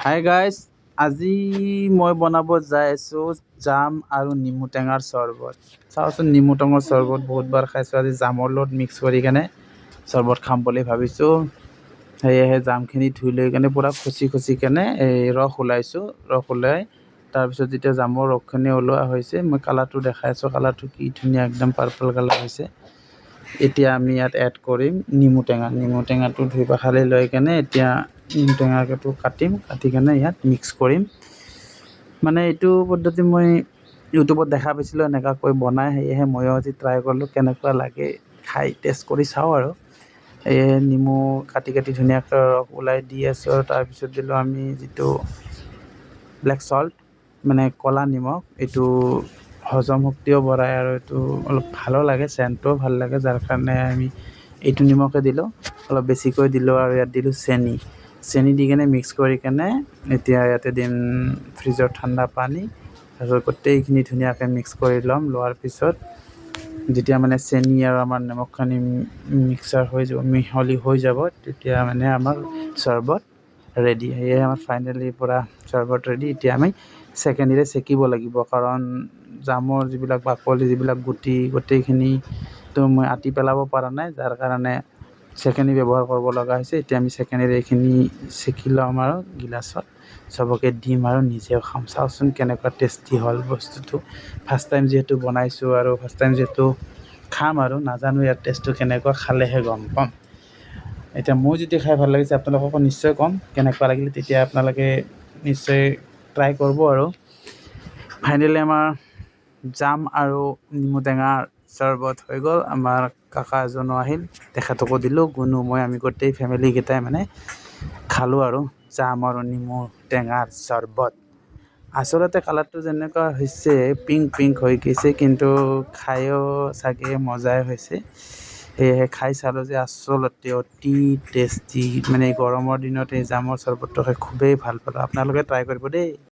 Hi guys, আজি মই বনাব যাই আছোঁ জাম আৰু নেমু টেঙাৰ চৰবত। চাওচোন, নেমু টেঙাৰ চৰবত বহুতবাৰ খাইছোঁ, আজি জামৰ লগত মিক্স কৰি কেনে চৰবত খাম বুলি ভাবিছোঁ। সেয়েহে জামখিনি ধুই লৈ কেনে পূৰা খুচি কেনে এই ৰস ওলাইছোঁ। ৰস ওলাই তাৰপিছত যেতিয়া জামৰ ৰসখিনি ওলোৱা হৈছে, মই কালাৰটো দেখাই আছোঁ। কালাৰটো কি ধুনীয়া, একদম পাৰ্পল কালাৰ হৈছে। এতিয়া আমি ইয়াত এড কৰিম নেমু টেঙাটো ধুই পখালি লৈ কেনে এতিয়া নেমু টেঙাটো কাটি কেনে ইয়াত মিক্স কৰিম। মানে এইটো পদ্ধতি মই ইউটিউবত দেখা পাইছিলোঁ এনেকুৱাকৈ বনাই, সেয়েহে ময়ো আজি ট্ৰাই কৰিলোঁ কেনেকুৱা লাগে খাই, টেষ্ট কৰি চাওঁ আৰু। সেয়েহে নেমু কাটি ধুনীয়াকৈ ৰস ওলাই দি আছোঁ। আৰু তাৰপিছত দিলোঁ আমি যিটো ব্লেক চল্ট, মানে ক'লা নিমখ। এইটো হজম শক্তিও বঢ়ায় আৰু এইটো অলপ ভালো লাগে, চেণ্টটোও ভাল লাগে, যাৰ কাৰণে আমি এইটো নিমখে দিলোঁ। অলপ বেছিকৈ দিলোঁ আৰু ইয়াত দিলোঁ চেনি দি কেনে মিক্স কৰি কেনে এতিয়া ইয়াতে দিম ফ্ৰিজৰ ঠাণ্ডা পানী। তাৰপিছত গোটেইখিনি ধুনীয়াকৈ মিক্স কৰি ল'ম। লোৱাৰ পিছত যেতিয়া মানে চেনি আৰু আমাৰ নিমখখিনি মিক্সাৰ হৈ যাব, মিহলি হৈ যাব, তেতিয়া মানে আমাৰ চৰবত ৰেডি। সেয়েহে আমাৰ ফাইনেলি পূৰা চৰবত ৰেডি। এতিয়া আমি চেকেনিৰে চেকিব লাগিব, কাৰণ জামৰ যিবিলাক বাকলি, যিবিলাক গুটি, গোটেইখিনিতো মই আতি পেলাব পৰা নাই, যাৰ কাৰণে চেকেনি ব্যৱহাৰ কৰিব লগা হৈছে। এতিয়া আমি চেকেনিৰে এইখিনি চেকি ল'ম আৰু গিলাচত চবকে দিম আৰু নিজেও খাম। চাওচোন কেনেকুৱা টেষ্টি হ'ল বস্তুটো। ফাৰ্ষ্ট টাইম যিহেতু বনাইছোঁ আৰু ফাৰ্ষ্ট টাইম যিহেতু খাম, আৰু নাজানো ইয়াৰ টেষ্টটো কেনেকুৱা, খালেহে গম পাম। এতিয়া মোৰ যদি খাই ভাল লাগিছে, আপোনালোককো নিশ্চয় ক'ম কেনেকুৱা লাগিলে, তেতিয়া আপোনালোকে নিশ্চয় ট্ৰাই কৰিব। আৰু ফাইনেলি আমাৰ জাম আৰু নেমু টেঙাৰ চৰবত হৈ গ'ল। আমাৰ কাকা এজনো আহিল, তেখেতকো দিলোঁ। মই আমি গোটেই ফেমিলিকেইটাই মানে খালোঁ আৰু জাম আৰু নেমু টেঙাৰ চৰবত। আচলতে কালাৰটো যেনেকুৱা হৈছে পিংক হৈ গৈছে, কিন্তু খায়ো চাগে মজাই হৈছে। সেয়েহে খাই চালোঁ যে আচলতে অতি টেষ্টি। মানে গৰমৰ দিনত এই জামৰ চৰবতটো খাই খুবেই ভাল পালোঁ। আপোনালোকে ট্ৰাই কৰিব দেই।